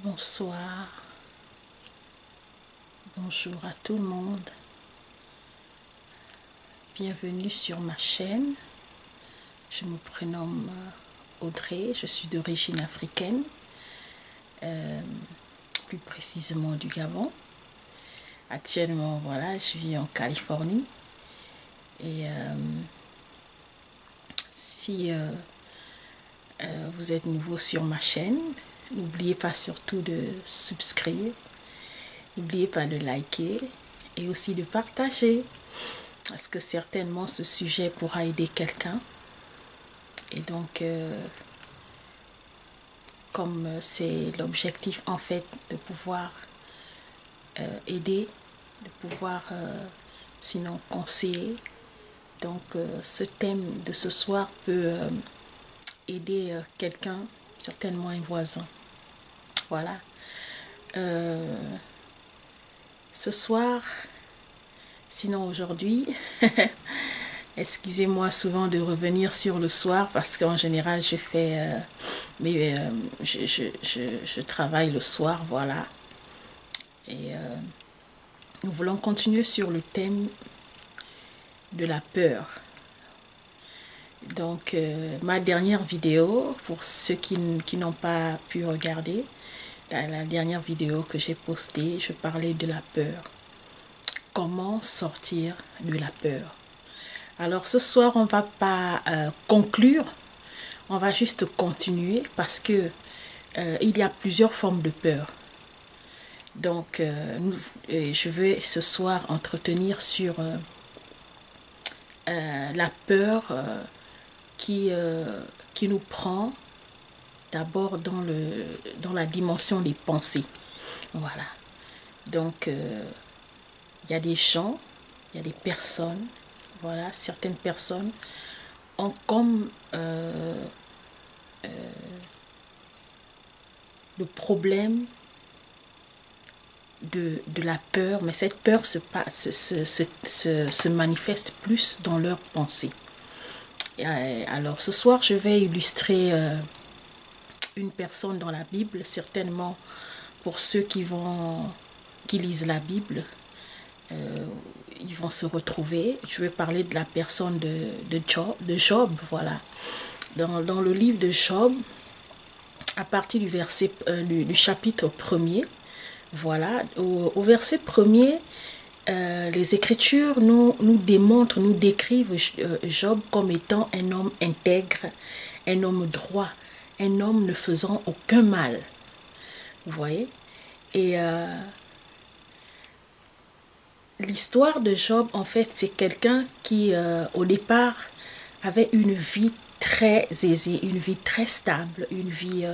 Bonsoir, bonjour à tout le monde. Bienvenue sur ma chaîne. Je me prénomme Audrey, je suis d'origine africaine, plus précisément du Gabon. Actuellement, voilà, je vis en Californie. Et si vous êtes nouveau sur ma chaîne, n'oubliez pas surtout de subscrire, n'oubliez pas de liker et aussi de partager, parce que certainement ce sujet pourra aider quelqu'un. Et donc, comme c'est l'objectif en fait de pouvoir aider, de pouvoir sinon conseiller, donc ce thème de ce soir peut aider quelqu'un, certainement un voisin. Voilà. Ce soir, sinon aujourd'hui, excusez-moi souvent de revenir sur le soir parce qu'en général je fais, je travaille le soir, voilà. Et nous voulons continuer sur le thème de la peur. Donc, ma dernière vidéo, pour ceux qui n'ont pas pu regarder, la dernière vidéo que j'ai postée, je parlais de la peur. Comment sortir de la peur? Alors, ce soir, on ne va pas conclure, on va juste continuer parce que il y a plusieurs formes de peur. Donc, je vais ce soir entretenir sur la peur qui nous prend d'abord dans la dimension des pensées. Voilà. Donc, il y a des gens, il y a des personnes, voilà, certaines personnes ont comme le problème de la peur, mais cette peur se manifeste plus dans leurs pensées. Alors ce soir, je vais illustrer une personne dans la Bible, certainement pour ceux qui lisent la Bible, ils vont se retrouver. Je vais parler de la personne de Job, voilà. Dans le livre de Job, à partir du chapitre 1er, voilà, au verset 1er, les Écritures nous démontrent, nous décrivent Job comme étant un homme intègre, un homme droit, un homme ne faisant aucun mal. Vous voyez? Et l'histoire de Job, en fait, c'est quelqu'un qui, au départ, avait une vie très aisée, une vie très stable, une vie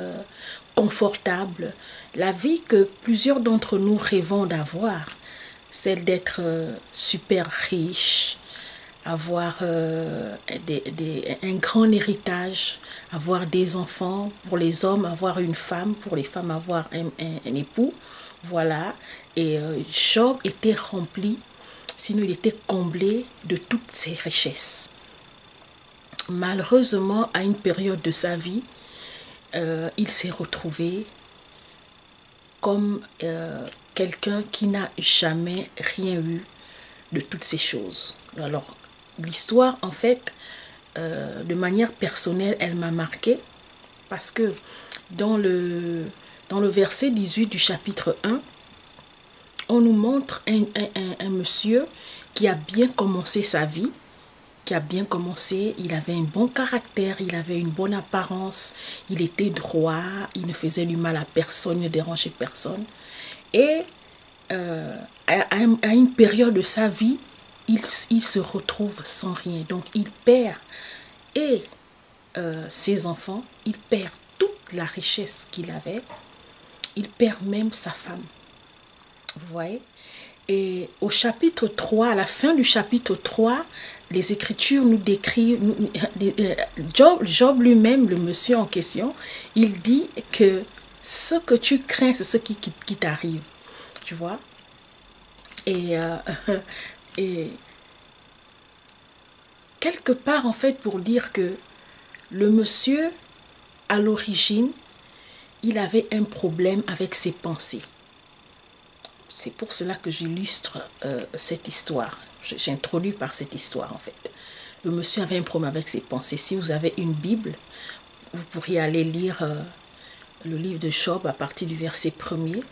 confortable. La vie que plusieurs d'entre nous rêvons d'avoir, celle d'être super riche, avoir un grand héritage, avoir des enfants, pour les hommes avoir une femme, pour les femmes avoir un époux, voilà. Et Job était rempli, sinon il était comblé de toutes ces richesses. Malheureusement, à une période de sa vie, il s'est retrouvé comme quelqu'un qui n'a jamais rien eu de toutes ces choses. Alors, l'histoire, en fait, de manière personnelle, elle m'a marquée parce que dans le verset 18 du chapitre 1, on nous montre un monsieur qui a bien commencé sa vie, qui a bien commencé, il avait un bon caractère, il avait une bonne apparence, il était droit, il ne faisait du mal à personne, il ne dérangeait personne. Et à une période de sa vie, il se retrouve sans rien. Donc il perd et ses enfants, il perd toute la richesse qu'il avait, il perd même sa femme. Vous voyez? Et au chapitre 3, à la fin du chapitre 3, les Écritures nous décrivent, Job lui-même, le monsieur en question, il dit que ce que tu crains, c'est ce qui t'arrive. Tu vois? Et, et quelque part, en fait, pour dire que le monsieur, à l'origine, il avait un problème avec ses pensées. C'est pour cela que j'illustre cette histoire. J'introduis par cette histoire en fait. Le monsieur avait un problème avec ses pensées. Si vous avez une Bible, vous pourriez aller lire le livre de Job à partir du verset 1er.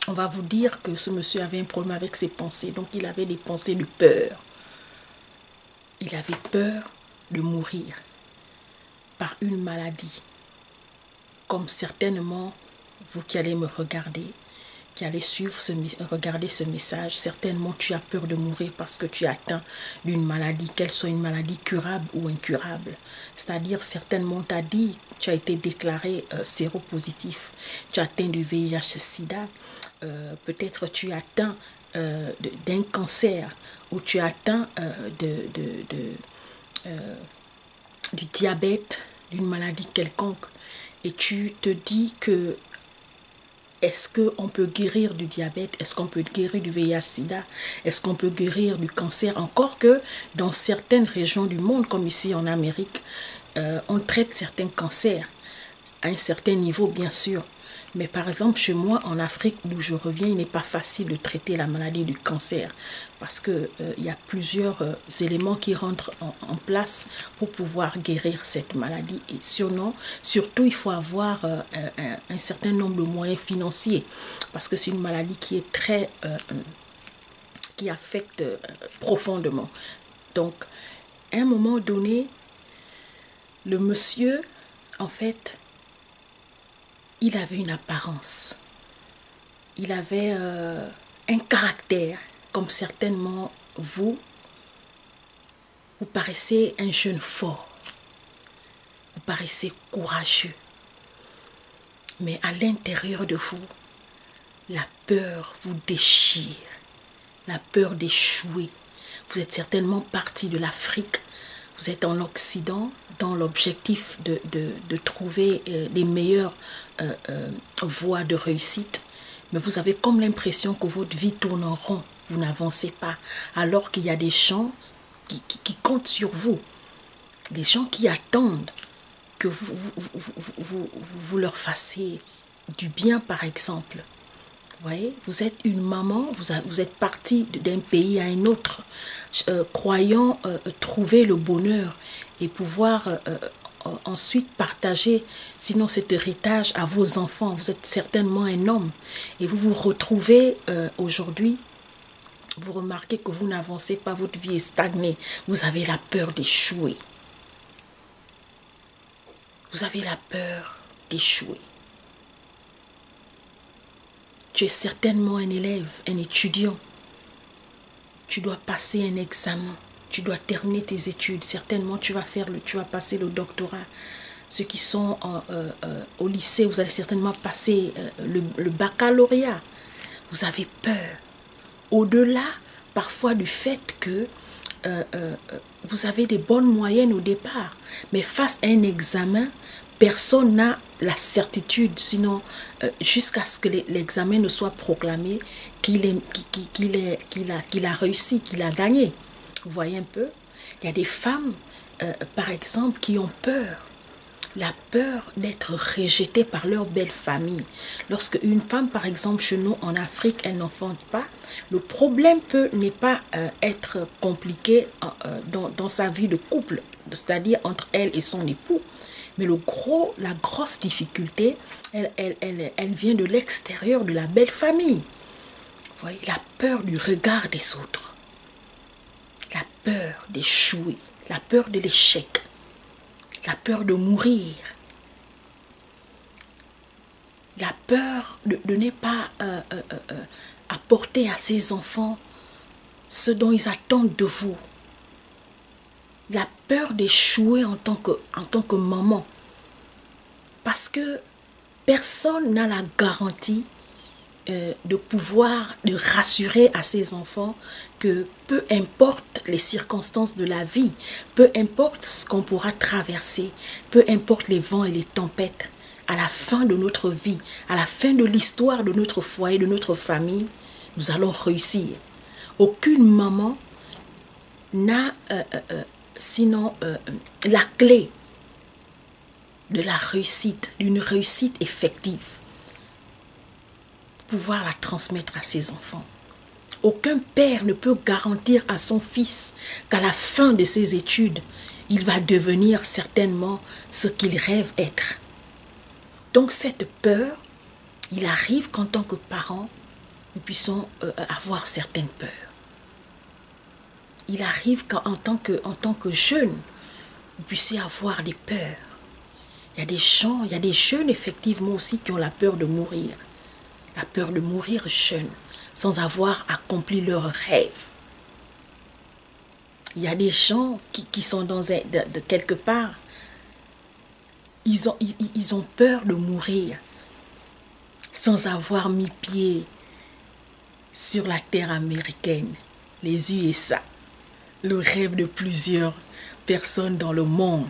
On va vous dire que ce monsieur avait un problème avec ses pensées. Donc il avait des pensées de peur. Il avait peur de mourir par une maladie. Comme certainement, vous qui allez me regarder, qui allez regarder ce message, certainement tu as peur de mourir parce que tu es atteint d'une maladie, qu'elle soit une maladie curable ou incurable. C'est-à-dire, certainement, tu as été déclaré séropositif, tu as atteint du VIH-Sida, peut-être tu es atteint d'un cancer ou tu es atteint du diabète, d'une maladie quelconque, et tu te dis que est-ce qu'on peut guérir du diabète? Est-ce qu'on peut guérir du VIH-Sida? Est-ce qu'on peut guérir du cancer? Encore que dans certaines régions du monde, comme ici en Amérique, on traite certains cancers à un certain niveau, bien sûr. Mais par exemple, chez moi, en Afrique, d'où je reviens, il n'est pas facile de traiter la maladie du cancer parce qu'il y a plusieurs éléments qui rentrent en place pour pouvoir guérir cette maladie. Et surtout, il faut avoir un certain nombre de moyens financiers parce que c'est une maladie qui est qui affecte profondément. Donc, à un moment donné, le monsieur, en fait, il avait une apparence, il avait un caractère, comme certainement vous paraissez un jeune fort, vous paraissez courageux, mais à l'intérieur de vous, la peur vous déchire, la peur d'échouer. Vous êtes certainement parti de l'Afrique, vous êtes en Occident dans l'objectif de trouver les meilleures voies de réussite, mais vous avez comme l'impression que votre vie tourne en rond, vous n'avancez pas, alors qu'il y a des gens qui comptent sur vous, des gens qui attendent que vous leur fassiez du bien, par exemple. Vous voyez, vous êtes une maman, vous êtes partie d'un pays à un autre, croyant trouver le bonheur et pouvoir ensuite partager, sinon cet héritage à vos enfants. Vous êtes certainement un homme et vous vous retrouvez aujourd'hui, vous remarquez que vous n'avancez pas, votre vie est stagnée, vous avez la peur d'échouer. Vous avez la peur d'échouer. Tu es certainement un élève, un étudiant. Tu dois passer un examen. Tu dois terminer tes études. Certainement, tu vas passer le doctorat. Ceux qui sont au lycée, vous allez certainement passer le baccalauréat. Vous avez peur. Au-delà, parfois, du fait que vous avez des bonnes moyennes au départ. Mais face à un examen, personne n'a la certitude, sinon jusqu'à ce que l'examen ne soit proclamé, qu'il a réussi, qu'il a gagné. Vous voyez un peu? Il y a des femmes, par exemple, qui ont peur. La peur d'être rejetée par leur belle famille. Lorsque une femme, par exemple, chez nous en Afrique, elle n'enfante pas, le problème n'est pas être compliqué dans sa vie de couple, c'est-à-dire entre elle et son époux. Mais la grosse difficulté, elle vient de l'extérieur de la belle famille. Vous voyez, la peur du regard des autres, la peur d'échouer, la peur de l'échec, la peur de mourir, la peur de ne pas apporter à ses enfants ce dont ils attendent de vous. La peur d'échouer en tant que maman. Parce que personne n'a la garantie de rassurer à ses enfants que peu importe les circonstances de la vie, peu importe ce qu'on pourra traverser, peu importe les vents et les tempêtes, à la fin de notre vie, à la fin de l'histoire de notre foyer, de notre famille, nous allons réussir. Aucune maman n'a sinon la clé de la réussite, d'une réussite effective, pouvoir la transmettre à ses enfants. Aucun père ne peut garantir à son fils qu'à la fin de ses études, il va devenir certainement ce qu'il rêve être. Donc cette peur, il arrive qu'en tant que parents, nous puissions avoir certaines peurs. Il arrive qu'en tant que jeunes, vous puissiez avoir des peurs. Il y a des jeunes effectivement aussi qui ont la peur de mourir. La peur de mourir jeune, sans avoir accompli leurs rêves. Il y a des gens qui sont de quelque part, ils ont peur de mourir sans avoir mis pied sur la terre américaine, les USA, le rêve de plusieurs personnes dans le monde.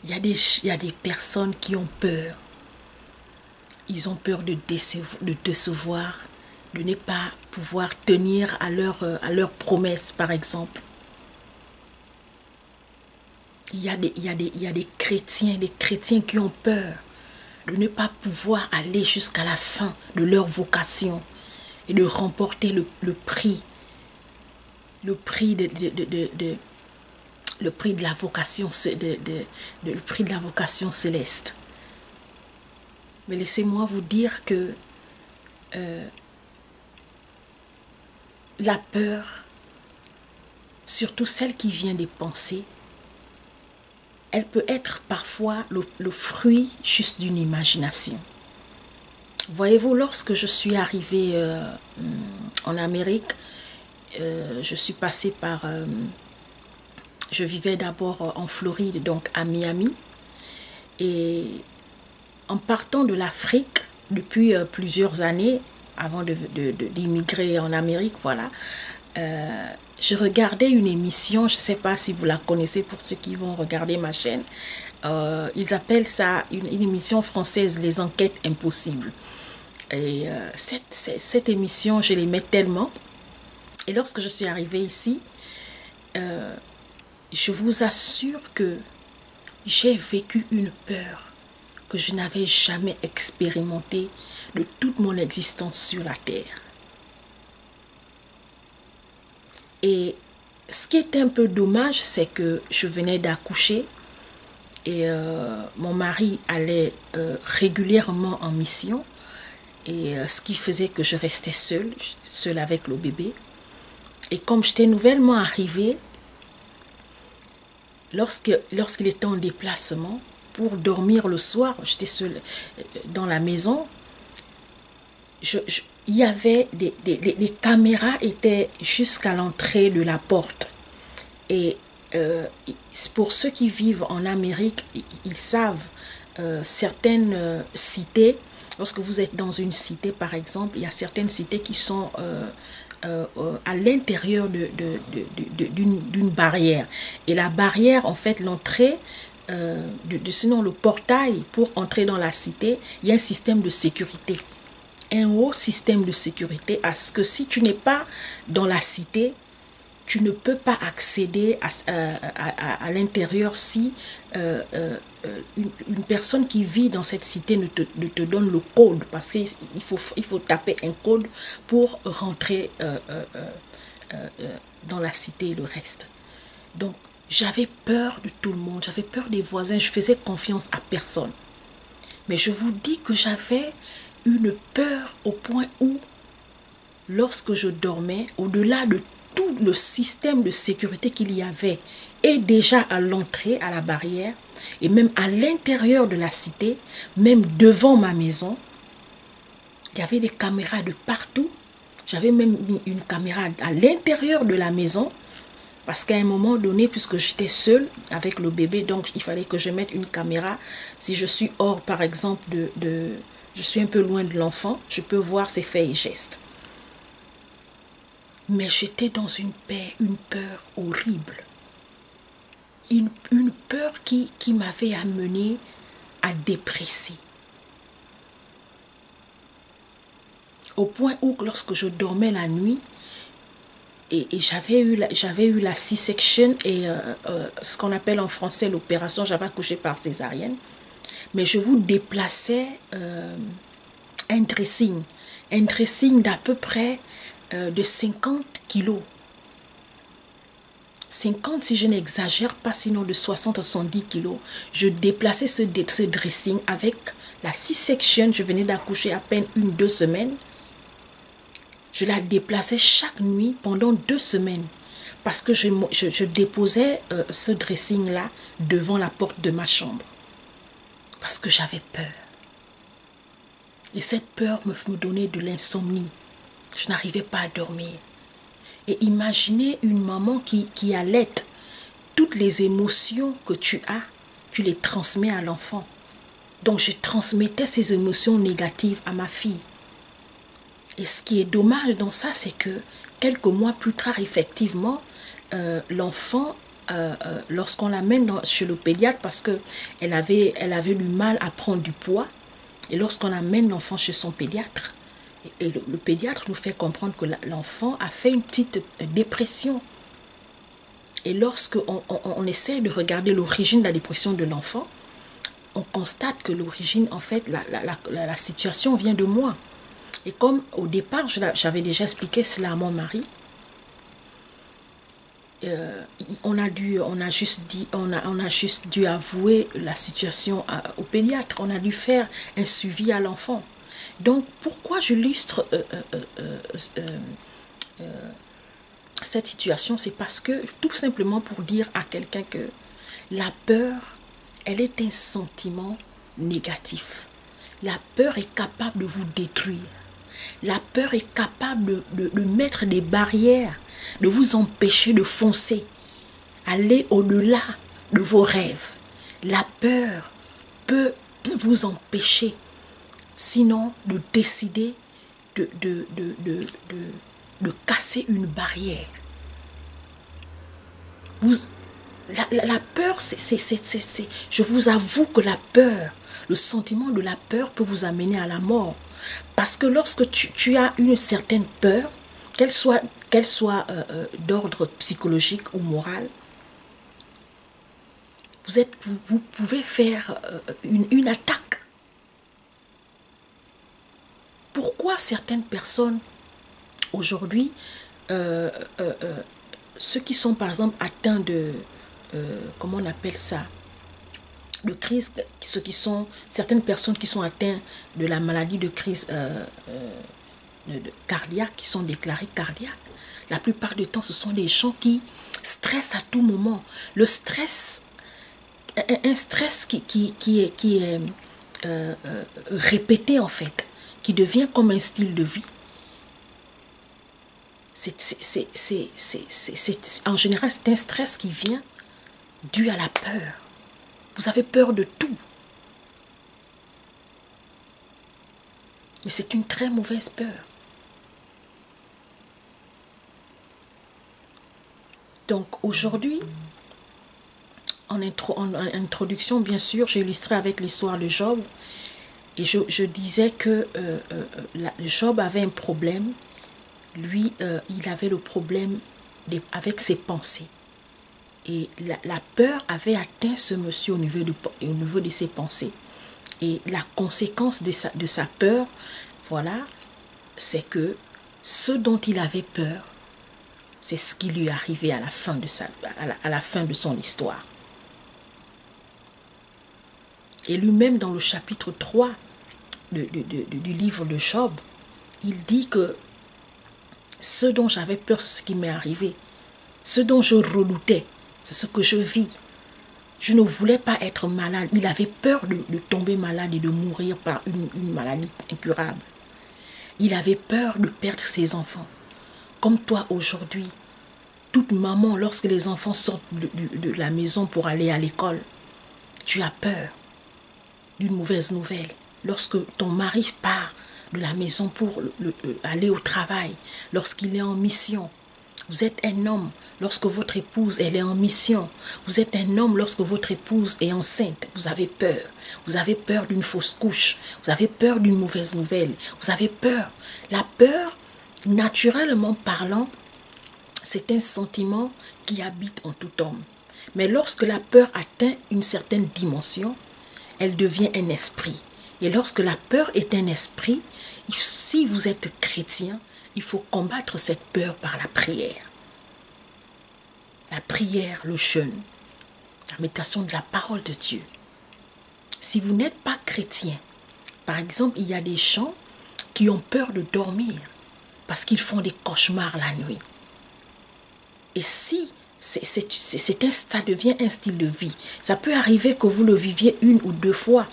Il y a des personnes qui ont peur. Ils ont peur de décevoir, de ne pas pouvoir tenir à leur promesse, par exemple. Il y a des chrétiens qui ont peur de ne pas pouvoir aller jusqu'à la fin de leur vocation et de remporter le prix de la vocation le prix de la vocation céleste. Mais laissez-moi vous dire que la peur, surtout celle qui vient des pensées, elle peut être parfois le fruit juste d'une imagination. Voyez-vous, lorsque je suis arrivée en Amérique, je suis passée par... je vivais d'abord en Floride, donc à Miami. Et en partant de l'Afrique, depuis plusieurs années, avant d'immigrer en Amérique, voilà, je regardais une émission, je ne sais pas si vous la connaissez pour ceux qui vont regarder ma chaîne. Ils appellent ça une émission française, Les Enquêtes Impossibles. Et cette émission, je l'aimais tellement. Et lorsque je suis arrivée ici, je vous assure que j'ai vécu une peur que je n'avais jamais expérimentée de toute mon existence sur la terre. Et ce qui était un peu dommage, c'est que je venais d'accoucher et mon mari allait régulièrement en mission, et ce qui faisait que je restais seule avec le bébé. Et comme j'étais nouvellement arrivée, lorsqu'il était en déplacement pour dormir le soir, j'étais seule dans la maison, il y avait les caméras étaient jusqu'à l'entrée de la porte. Et pour ceux qui vivent en Amérique, ils savent certaines cités, lorsque vous êtes dans une cité par exemple, il y a certaines cités qui sont à l'intérieur d'une barrière. Et la barrière, en fait, l'entrée, sinon le portail pour entrer dans la cité, il y a un système de sécurité. Un haut système de sécurité, à ce que si tu n'es pas dans la cité, tu ne peux pas accéder à l'intérieur si une personne qui vit dans cette cité ne te donne le code, parce qu'il faut taper un code pour rentrer dans la cité et le reste. Donc, j'avais peur de tout le monde, j'avais peur des voisins, je faisais confiance à personne. Mais je vous dis que j'avais une peur au point où, lorsque je dormais, au-delà de tout le système de sécurité qu'il y avait, et déjà à l'entrée, à la barrière, et même à l'intérieur de la cité, même devant ma maison, il y avait des caméras de partout. J'avais même mis une caméra à l'intérieur de la maison, parce qu'à un moment donné, puisque j'étais seule avec le bébé, donc il fallait que je mette une caméra. Si je suis hors, par exemple, je suis un peu loin de l'enfant, je peux voir ses faits et gestes. Mais j'étais dans une peur horrible. Une peur qui m'avait amenée à dépresser. Au point où, lorsque je dormais la nuit, et j'avais eu la C-section et ce qu'on appelle en français l'opération, j'avais accouché par césarienne. Mais je vous déplaçais un dressing d'à peu près de 50 kilos. 50 si je n'exagère pas, sinon de 60 à 70 kilos. Je déplaçais ce dressing avec la C-section. Je venais d'accoucher à peine 1-2 semaines. Je la déplaçais chaque nuit pendant 2 semaines. Parce que je déposais ce dressing-là devant la porte de ma chambre. Parce que j'avais peur. Et cette peur me donnait de l'insomnie. Je n'arrivais pas à dormir. Et imaginez une maman qui allait. Toutes les émotions que tu as, tu les transmets à l'enfant. Donc je transmettais ces émotions négatives à ma fille. Et ce qui est dommage dans ça, c'est que quelques mois plus tard, effectivement, l'enfant, lorsqu'on l'amène chez le pédiatre, parce qu'elle avait du mal à prendre du poids, et lorsqu'on amène l'enfant chez son pédiatre, et le pédiatre nous fait comprendre que l'enfant a fait une petite dépression. Et lorsqu'on essaie de regarder l'origine de la dépression de l'enfant, on constate que l'origine, en fait, la situation vient de moi. Et comme au départ, j'avais déjà expliqué cela à mon mari, on a juste dû avouer la situation au pédiatre. On a dû faire un suivi à l'enfant. Donc, pourquoi j'illustre cette situation? C'est parce que, tout simplement pour dire à quelqu'un que la peur, elle est un sentiment négatif. La peur est capable de vous détruire. La peur est capable de mettre des barrières, de vous empêcher de foncer, aller au-delà de vos rêves. La peur peut vous empêcher, sinon de décider de casser une barrière. La peur, je vous avoue que la peur, le sentiment de la peur peut vous amener à la mort. Parce que lorsque tu as une certaine peur, qu'elle soit d'ordre psychologique ou moral, vous pouvez faire une attaque. Pourquoi certaines personnes, aujourd'hui, ceux qui sont par exemple atteints de, comment on appelle ça, de crise, certaines personnes qui sont atteintes de la maladie de crise cardiaque, qui sont déclarées cardiaques, la plupart du temps, ce sont des gens qui stressent à tout moment. Le stress, un stress qui est répété en fait, qui devient comme un style de vie. En général, c'est un stress qui vient dû à la peur. Vous avez peur de tout. Mais c'est une très mauvaise peur. Donc aujourd'hui, en introduction, bien sûr, j'ai illustré avec l'histoire de Job. Et je disais que Job avait un problème. Lui, il avait le problème avec ses pensées. Et la peur avait atteint ce monsieur au niveau de ses pensées. Et la conséquence de sa peur, voilà, c'est que ce dont il avait peur, c'est ce qui lui est arrivé à la fin de son histoire. Et lui-même, dans le chapitre 3 du livre de Job, il dit que ce dont j'avais peur, c'est ce qui m'est arrivé. Ce dont je redoutais, c'est ce que je vis. Je ne voulais pas être malade. Il avait peur de tomber malade et de mourir par une maladie incurable. Il avait peur de perdre ses enfants. Comme toi aujourd'hui, toute maman, lorsque les enfants sortent de la maison pour aller à l'école, tu as peur d'une mauvaise nouvelle. Lorsque ton mari part de la maison pour aller au travail, lorsqu'il est en mission, vous êtes un homme lorsque votre épouse elle est en mission. Vous êtes un homme lorsque votre épouse est enceinte. Vous avez peur. Vous avez peur d'une fausse couche. Vous avez peur d'une mauvaise nouvelle. Vous avez peur. La peur, naturellement parlant, c'est un sentiment qui habite en tout homme. Mais lorsque la peur atteint une certaine dimension, elle devient un esprit. Et lorsque la peur est un esprit, si vous êtes chrétien, il faut combattre cette peur par la prière. La prière, le jeûne, la méditation de la parole de Dieu. Si vous n'êtes pas chrétien, par exemple, il y a des gens qui ont peur de dormir parce qu'ils font des cauchemars la nuit. Et si ça devient un style de vie, ça peut arriver que vous le viviez 1 ou 2 fois,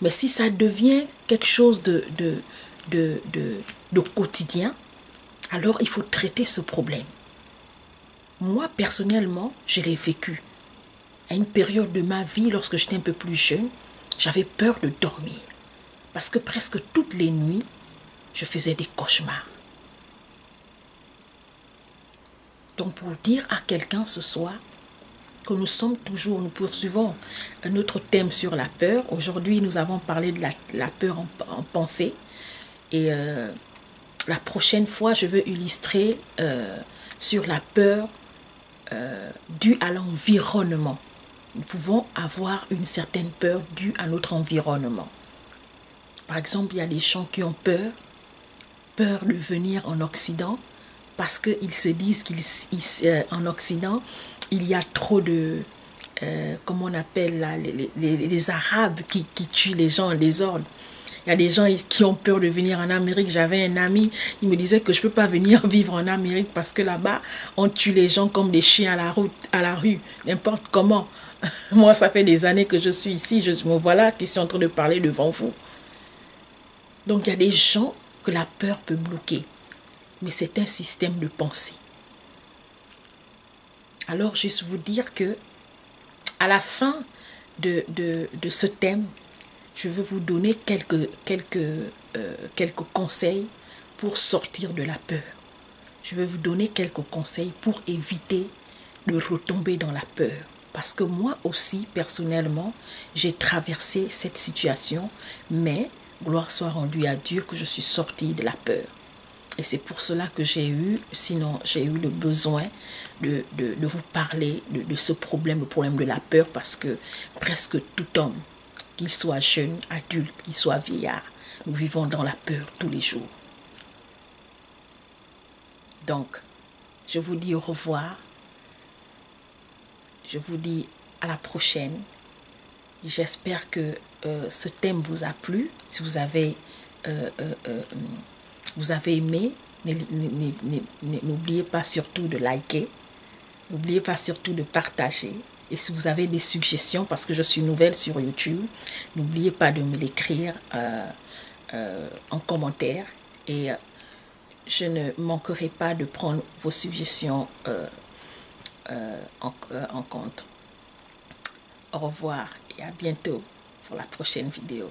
mais si ça devient quelque chose de quotidien, alors il faut traiter ce problème. Moi, personnellement, je l'ai vécu. À une période de ma vie, lorsque j'étais un peu plus jeune, j'avais peur de dormir. Parce que presque toutes les nuits, je faisais des cauchemars. Donc, pour dire à quelqu'un ce soir que nous poursuivons notre thème sur la peur. Aujourd'hui, nous avons parlé de la peur en pensée. Et la prochaine fois, je veux illustrer sur la peur due à l'environnement. Nous pouvons avoir une certaine peur due à notre environnement. Par exemple, il y a des gens qui ont peur de venir en Occident parce qu'ils se disent qu'en Occident, il y a trop de, comment on appelle là, les Arabes qui tuent les gens en désordre. Il y a des gens qui ont peur de venir en Amérique. J'avais un ami, il me disait que je ne peux pas venir vivre en Amérique parce que là-bas, on tue les gens comme des chiens à la rue, n'importe comment. Moi, ça fait des années que je suis ici, je me voilà qui suis en train de parler devant vous. Donc, il y a des gens que la peur peut bloquer. Mais c'est un système de pensée. Alors, juste vous dire que à la fin de ce thème, je veux vous donner quelques conseils pour sortir de la peur. Je vais vous donner quelques conseils pour éviter de retomber dans la peur. Parce que moi aussi, personnellement, j'ai traversé cette situation, mais gloire soit rendue à Dieu que je suis sortie de la peur. Et c'est pour cela que j'ai eu le besoin de vous parler de ce problème, le problème de la peur, parce que presque tout homme, qu'il soit jeune, adulte, qu'il soit vieillard, nous vivons dans la peur tous les jours. Donc, je vous dis au revoir. Je vous dis à la prochaine. J'espère que ce thème vous a plu. Si vous avez aimé, n'oubliez pas surtout de liker. N'oubliez pas surtout de partager. Et si vous avez des suggestions, parce que je suis nouvelle sur YouTube, n'oubliez pas de me l'écrire en commentaire. Et je ne manquerai pas de prendre vos suggestions en compte. Au revoir et à bientôt pour la prochaine vidéo.